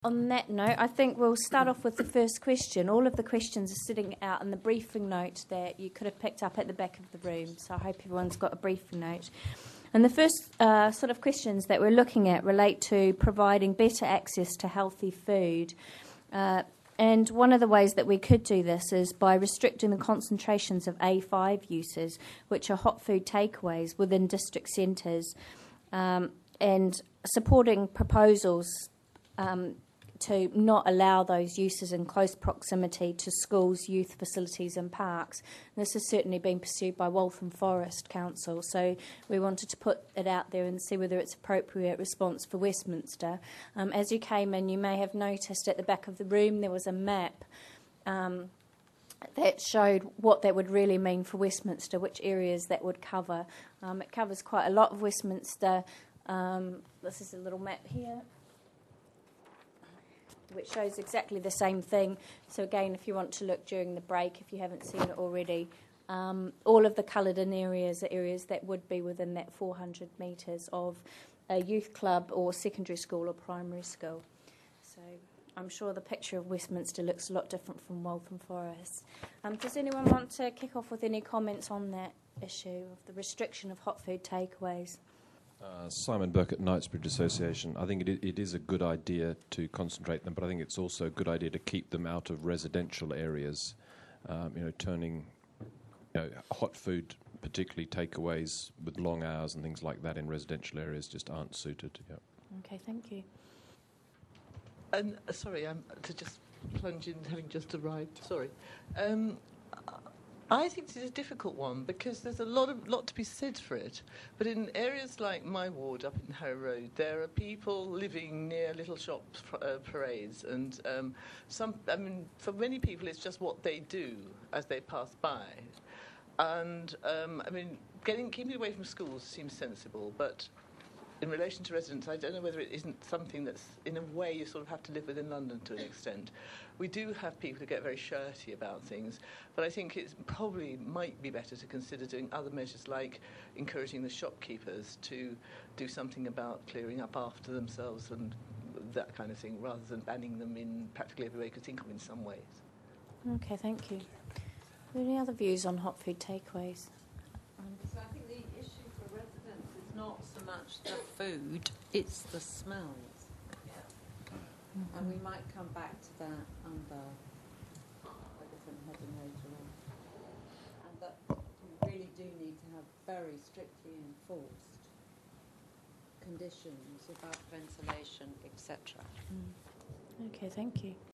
On that note, I think we'll start off with the first question. All of the questions are sitting out in the briefing note that you could have picked up at the back of the room, so I hope everyone's got a briefing note. And the first sort of questions that we're looking at relate to providing better access to healthy food. And one of the ways that we could do this is by restricting the concentrations of A5 uses, which are hot food takeaways within district centres, and supporting proposals to not allow those uses in close proximity to schools, youth facilities and parks. And this has certainly been pursued by Waltham Forest Council, so we wanted to put it out there and see whether it's appropriate response for Westminster. As you came in, you may have noticed at the back of the room there was a map that showed what that would really mean for Westminster, which areas that would cover. It covers quite a lot of Westminster. This is a little map here, which shows exactly the same thing. So again, if you want to look during the break, if you haven't seen it already, all of the coloured in areas are areas that would be within that 400 metres of a youth club or secondary school or primary school. So I'm sure the picture of Westminster looks a lot different from Waltham Forest. Does anyone want to kick off with any comments on that issue of the restriction of hot food takeaways? Simon Burke at Knightsbridge Association. I think it is a good idea to concentrate them, but I think it's also a good idea to keep them out of residential areas. Turning hot food, particularly takeaways with long hours and things like that in residential areas just aren't suited. Yep. Okay, thank you. And sorry, to just plunge in, having just arrived. Sorry. I think this is a difficult one because there's a lot to be said for it. But in areas like my ward up in Harrow Road, there are people living near little shop parades, and for many people, it's just what they do as they pass by. And keeping away from schools seems sensible, but in relation to residents, I don't know whether it isn't something that's, in a way, you sort of have to live within London to an extent. We do have people who get very shirty about things, but I think it probably might be better to consider doing other measures like encouraging the shopkeepers to do something about clearing up after themselves and that kind of thing, rather than banning them in practically every way you could think of in some ways. Okay, thank you. Any other views on hot food takeaways? So I think the issue for residents is not so much the food, it's the smells. And we might come back to that under a different heading later on. And that we really do need to have very strictly enforced conditions about ventilation, etc. Okay, thank you.